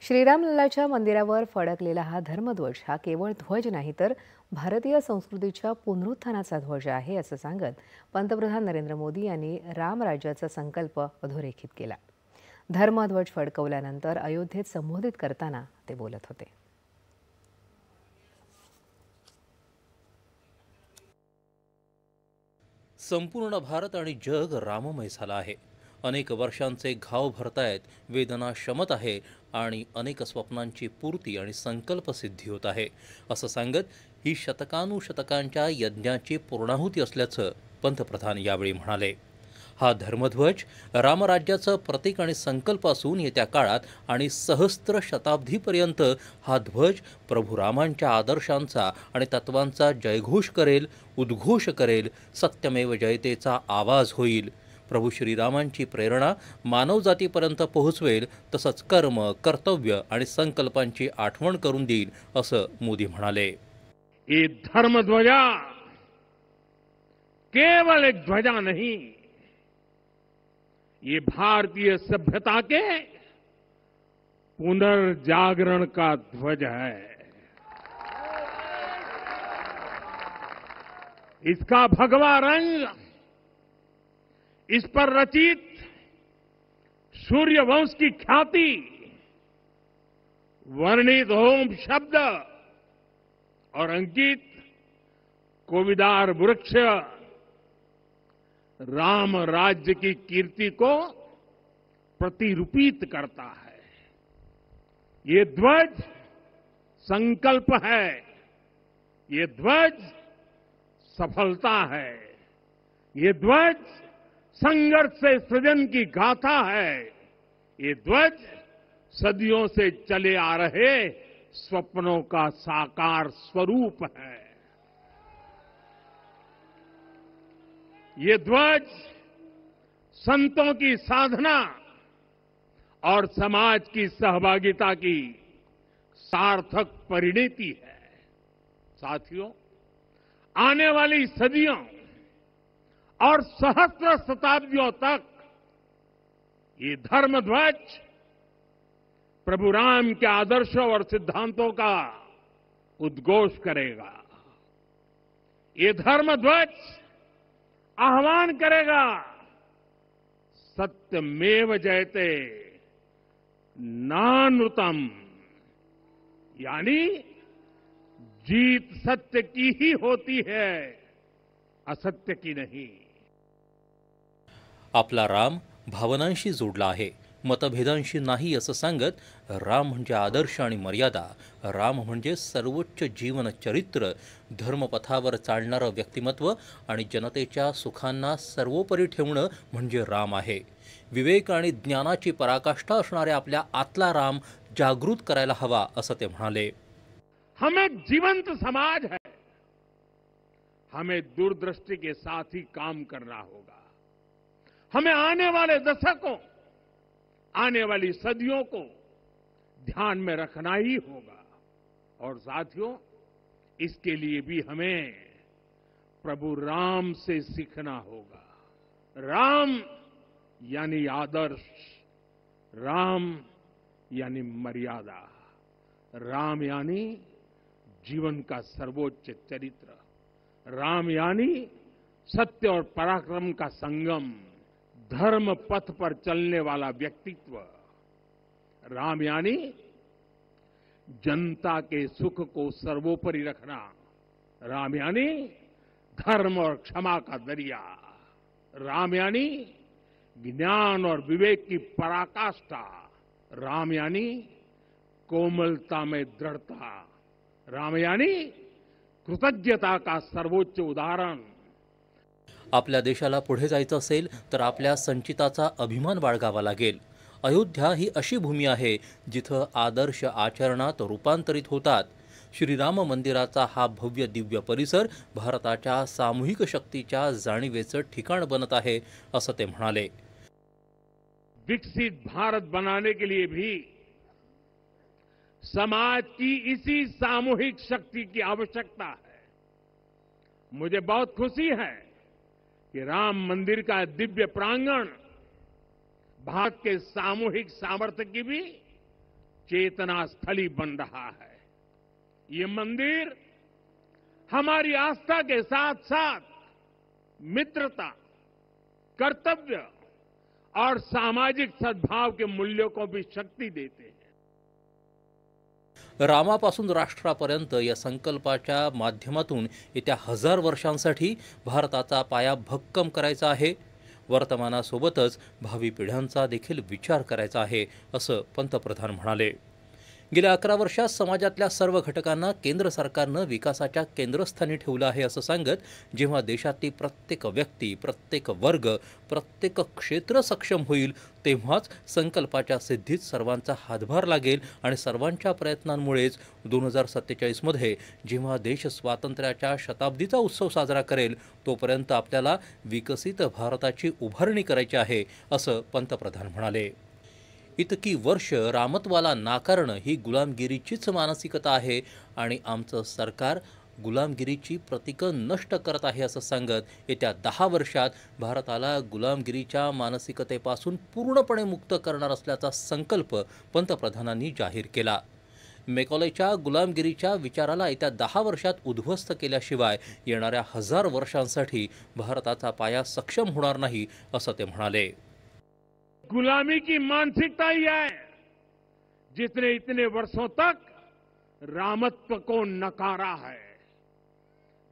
श्रीरामलल्लाच्या मंदिरावर फडकलेला हा धर्मध्वज हा केवळ ध्वज नाही तर भारतीय संस्कृतीच्या पुनरुत्थानाचा ध्वज आहे असं सांगत पंतप्रधान नरेंद्र मोदी यांनी रामराज्याचा संकल्प अधोरेखित केला. धर्मध्वज फडकवल्यानंतर अयोध्येत संबोधित करताना ते बोलत होते. संपूर्ण भारत आणि जग राममय झाला आहे. अनेक वर्षांचे घाव भरतायत, वेदना शमत आहे आणि अनेक स्वप्नांची पूर्ती आणि संकल्पसिद्धी होत आहे असं सांगत ही शतकानुशतकांच्या यज्ञाची पूर्णाहुती असल्याचं पंतप्रधान यावेळी म्हणाले. हा धर्मध्वज रामराज्याचं प्रतीक आणि संकल्प असून येत्या काळात आणि सहस्त्र शताब्दीपर्यंत हा ध्वज प्रभू रामांच्या आदर्शांचा आणि तत्वांचा जयघोष करेल, उद्घोष करेल, सत्यमेव जयतेचा आवाज होईल. प्रभू श्रीरामांची प्रेरणा मानवजातीपर्यंत पोहोचवेल, तसंच कर्म, कर्तव्य आणि संकल्पांची आठवण करून देईल असं मोदी म्हणाले. ये धर्मध्वजा केवल एक ध्वजा नहीं, ये भारतीय सभ्यता के पुनर्जागरण का ध्वज है. इसका भगवा रंग, इस पर रचित सूर्यवंश की ख्याति, वर्णित ओम शब्द और अंकित कोविदार वृक्ष राम राज्य की कीर्ति को प्रतिरूपित करता है. ये ध्वज संकल्प है, ये ध्वज सफलता है, ये ध्वज संघर्ष से सृजन की गाथा है, ये ध्वज सदियों से चले आ रहे स्वप्नों का साकार स्वरूप है. ये ध्वज संतों की साधना और समाज की सहभागिता की सार्थक परिणति है. साथियों, आने वाली सदियों और सहस्त्र शताब्दियों तक ये धर्मध्वज प्रभु राम के आदर्शों और सिद्धांतों का उद्घोष करेगा. ये धर्मध्वज आह्वान करेगा सत्यमेव जयते नानृतम, यानी जीत सत्य की ही होती है, असत्य की नहीं. आपला राम भावनांशी जोडला आहे, मतभेदांशी नाही असं सांगत राम म्हणजे आदर्श आणि मर्यादा, राम म्हणजे सर्वोच्च जीवन चरित्र, धर्मपथावर चालणारं व्यक्तिमत्व आणि जनतेच्या सुखांना सर्वोपरी ठेवणं म्हणजे राम आहे. विवेक आणि ज्ञानाची पराकाष्ठा असणाऱ्या आपल्या आतला राम जागृत करायला हवा असं ते म्हणाले. हम एक जीवंत समाज है, हमें दूरदृष्टि के साथ ही काम करना होगा. हमें आने वाले दशकों, आने वाली सदियों को ध्यान में रखना ही होगा. और साथियों, इसके लिए भी हमें प्रभु राम से सीखना होगा. राम यानी आदर्श, राम यानी मर्यादा, राम यानी जीवन का सर्वोच्च चरित्र, राम यानी सत्य और पराक्रम का संगम, धर्म पथ पर चलने वाला व्यक्तित्व, राम यानी जनता के सुख को सर्वोपरि रखना, राम यानी धर्म और क्षमा का दरिया, राम यानी ज्ञान और विवेक की पराकाष्ठा, राम यानी कोमलता में दृढ़ता, राम यानी कृतज्ञता का सर्वोच्च उदाहरण. आपल्या देशाला पुढे जायचं असेल तर आपल्या संचिताचा अभिमान बाळगावा लागेल. अयोध्या ही अशी भूमी आहे जिथं आदर्श आचरणात रूपांतरित होतात. श्रीराम मंदिराचा हा भव्य दिव्य परिसर भारताच्या सामूहिक शक्तीच्या जाणीवेचं ठिकाण बनत आहे असं ते म्हणाले. विकसित भारत बनाने के लिए भी समाज की इसी सामूहिक शक्ति की आवश्यकता है. मुझे बहुत खुशी है कि राम मंदिर का दिव्य प्रांगण भारत के सामूहिक सामर्थ्य की भी चेतना स्थली बन रहा है। ये मंदिर हमारी आस्था के साथ साथ मित्रता, कर्तव्य और सामाजिक सद्भाव के मूल्यों को भी शक्ति देते हैं। रामापासून राष्ट्रापर्यंत या संकल्पाच्या माध्यमातून येत्या 1000 वर्षांसाठी भारताचा पाया भक्कम करायचा आहे. वर्तमानासोबतच भावी पिढ्यांचा देखील विचार करायचा आहे, असं पंतप्रधान म्हणाले. गेल्या 11 वर्षात समाजातल्या सर्व घटकांना केंद्र सरकारनं विकासाच्या केंद्रस्थानी ठेवलं आहे असं सांगत, जेव्हा देशातली प्रत्येक व्यक्ती, प्रत्येक वर्ग, प्रत्येक क्षेत्र सक्षम होईल तेव्हाच संकल्पाच्या सिद्धीत सर्वांचा हातभार लागेल आणि सर्वांच्या प्रयत्नांमुळेच 2047 मध्ये जेव्हा देश स्वातंत्र्याच्या शताब्दीचा उत्सव साजरा करेल तोपर्यंत आपल्याला विकसित भारताची उभारणी करायची आहे, असं पंतप्रधान म्हणाले. इतकी वर्ष रामत्वाला नाकारणं ही गुलामगिरीचीच मानसिकता आहे आणि आमचं सरकार गुलामगिरीची प्रतीकं नष्ट करत आहे असं सांगत, येत्या 10 वर्षात भारताला गुलामगिरीच्या मानसिकतेपासून पूर्णपणे मुक्त करणार असल्याचा संकल्प पंतप्रधानांनी जाहीर केला. मेकॉलेच्या गुलामगिरीच्या विचाराला येत्या 10 वर्षात उद्ध्वस्त केल्याशिवाय येणाऱ्या 1000 वर्षांसाठी भारताचा पाया सक्षम होणार नाही, असं ते म्हणाले. गुलामी की मानसिकता ही है जिसने इतने वर्षों तक रामत्व को नकारा है।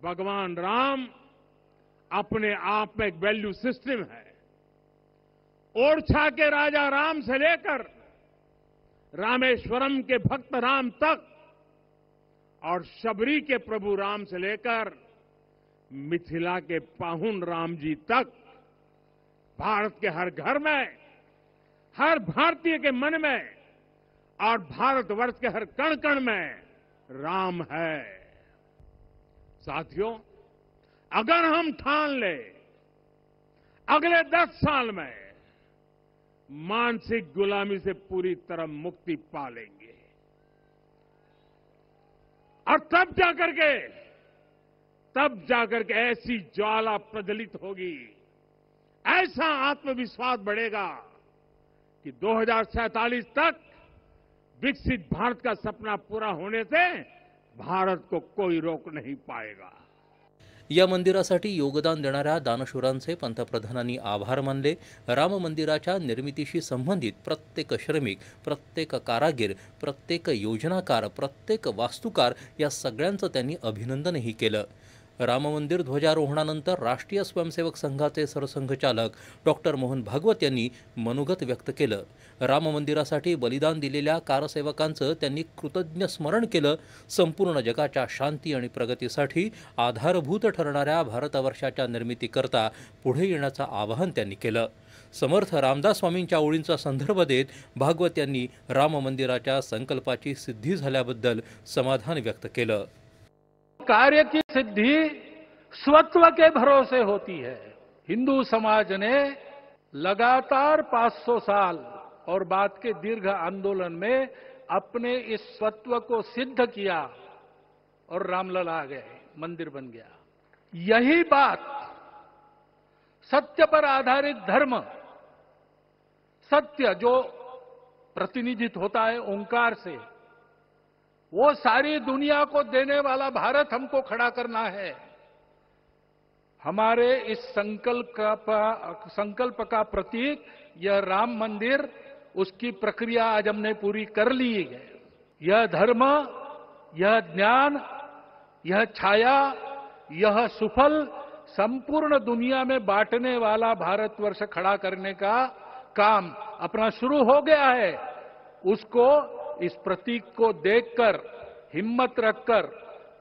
भगवान राम अपने आप में एक वैल्यू सिस्टम है। ओरछा के राजा राम से लेकर रामेश्वरम के भक्त राम तक और शबरी के प्रभु राम से लेकर मिथिला के पाहुन राम जी तक भारत के हर घर में, हर भारतीय के मन में और भारतवर्ष के हर कण कण में राम है। साथियों, अगर हम ठान ले अगले 10 साल में मानसिक गुलामी से पूरी तरह मुक्ति पा लेंगे और तब जाकर के ऐसी ज्वाला प्रज्वलित होगी, ऐसा आत्मविश्वास बढ़ेगा कि 2047 तक विकसित भारत का सपना पूरा होने से भारत को कोई रोक नहीं पाएगा. या मंदिरासाठी योगदान देणाऱ्या दानशूरांचे पंतप्रधानांनी आभार मानले. राम मंदिराच्या निर्मितीशी संबंधित प्रत्येक श्रमिक, प्रत्येक कारागीर, प्रत्येक योजनाकार, प्रत्येक वास्तुकार या सगळ्यांचं त्यांनी अभिनंदनही केलं. राम मंदिर ध्वजारोहणानंतर राष्ट्रीय स्वयंसेवक संघाचे सरसंघचालक डॉक्टर मोहन भागवत यांनी मनोगत व्यक्त केलं. राम मंदिरासाठी बलिदान दिलेल्या कारसेवकांचं त्यांनी कृतज्ञ स्मरण केलं. संपूर्ण जगाच्या शांती आणि प्रगतीसाठी आधारभूत ठरणाऱ्या भारतवर्षाच्या निर्मितीकरता पुढे येण्याचं आवाहन त्यांनी केलं. समर्थ रामदास स्वामींच्या ओळींचा संदर्भ देत भागवत यांनी राम मंदिराच्या संकल्पाची सिद्धी झाल्याबद्दल समाधान व्यक्त केलं. कार्य की सिद्धि स्वत्व के भरोसे होती है. हिंदू समाज ने लगातार 500 साल और बाद के दीर्घ आंदोलन में अपने इस स्वत्व को सिद्ध किया और रामलला आ गए, मंदिर बन गया. यही बात सत्य पर आधारित धर्म, सत्य जो प्रतिनिधित्व होता है ओंकार से, वो सारी दुनिया को देने वाला भारत हमको खड़ा करना है. हमारे इस संकल्प का प्रतीक यह राम मंदिर, उसकी प्रक्रिया आज हमने पूरी कर ली है. यह धर्म, यह ज्ञान, यह छाया, यह सुफल संपूर्ण दुनिया में बांटने वाला भारतवर्ष खड़ा करने का काम अपना शुरू हो गया है. उसको, इस प्रतीक को देखकर, हिम्मत रखकर,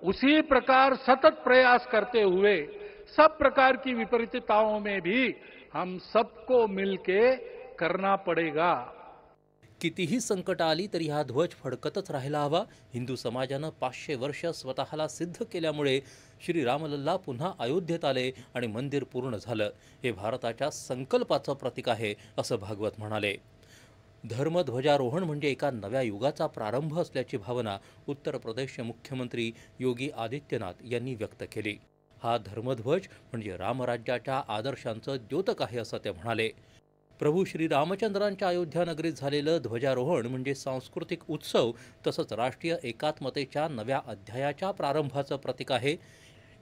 उसी प्रकार सतत प्रयास करते हुए सब प्रकार की विपरीतताओं में भी हम सबको मिलके करना पड़ेगा. कितीही संकट आली तरी हा ध्वज फडकतच राहायला हवा. हिंदू समाजानं 500 वर्ष स्वतःला सिद्ध केल्यामुळे श्री रामलल्ला पुन्हा अयोध्येत आले आणि मंदिर पूर्ण झालं. हे भारताच्या संकल्पाचं प्रतीक आहे, असं भागवत म्हणाले. धर्मध्वजारोहण म्हणजे एका नव्या युगाचा प्रारंभ असल्याची भावना उत्तर प्रदेशचे मुख्यमंत्री योगी आदित्यनाथ यांनी व्यक्त केली. हा धर्मध्वज म्हणजे रामराज्याच्या आदर्शांचं द्योतक आहे, असं ते म्हणाले. प्रभू श्री रामचंद्रांच्या अयोध्या नगरीत झालेलं ध्वजारोहण म्हणजे सांस्कृतिक उत्सव तसंच राष्ट्रीय एकात्मतेच्या नव्या अध्यायाच्या प्रारंभाचं प्रतीक आहे.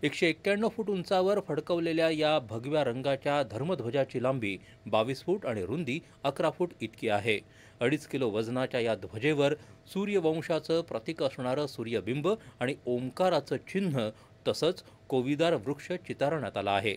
191 फूट उंचावर फडकवलेल्या या भगव्या रंगाच्या धर्मध्वजाची लांबी 22 फूट आणि रुंदी 11 फूट इतकी आहे. 2.5 किलो वजनाच्या या ध्वजेवर सूर्यवंशाचं प्रतीक असणारं सूर्यबिंब आणि ओंकाराचं चिन्ह तसंच कोविदार वृक्ष चितारण्यात आला आहे.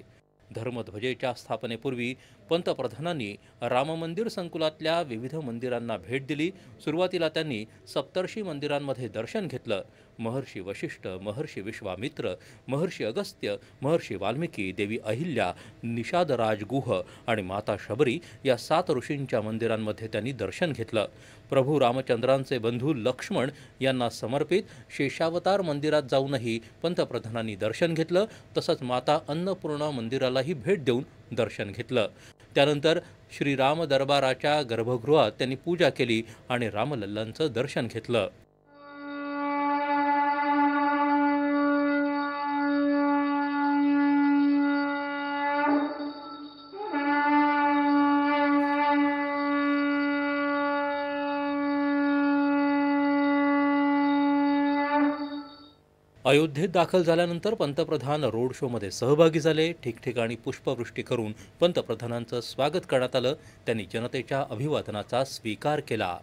धर्मध्वजेच्या स्थापनेपूर्वी पंतप्रधानांनी राम मंदिर संकुलातल्या विविध मंदिरांना भेट दिली. सुरुवातीला त्यांनी सप्तर्षी मंदिरांमध्ये दर्शन घेतलं. महर्षी वशिष्ठ, महर्षी विश्वामित्र, महर्षी अगस्त्य, महर्षी वाल्मिकी, देवी अहिल्या, निषादराज गुह आणि माता शबरी या 7 ऋषींच्या मंदिरांमध्ये त्यांनी दर्शन घेतलं. प्रभू रामचंद्रांचे बंधू लक्ष्मण यांना समर्पित शेषावतार मंदिरात जाऊनही पंतप्रधानांनी दर्शन घेतलं. तसंच माता अन्नपूर्णा मंदिरालाही भेट देऊन दर्शन घेतलं. त्यानंतर श्रीराम दरबाराच्या गर्भगृहात त्यांनी पूजा केली आणि रामलल्लांचं दर्शन घेतलं. अयोध्येत दाखल झाल्यानंतर पंतप्रधान रोड शोमध्ये सहभागी झाले. ठिकठिकाणी पुष्पवृष्टी करून पंतप्रधानांचं स्वागत करण्यात आलं. त्यांनी जनतेच्या अभिवादनाचा स्वीकार केला.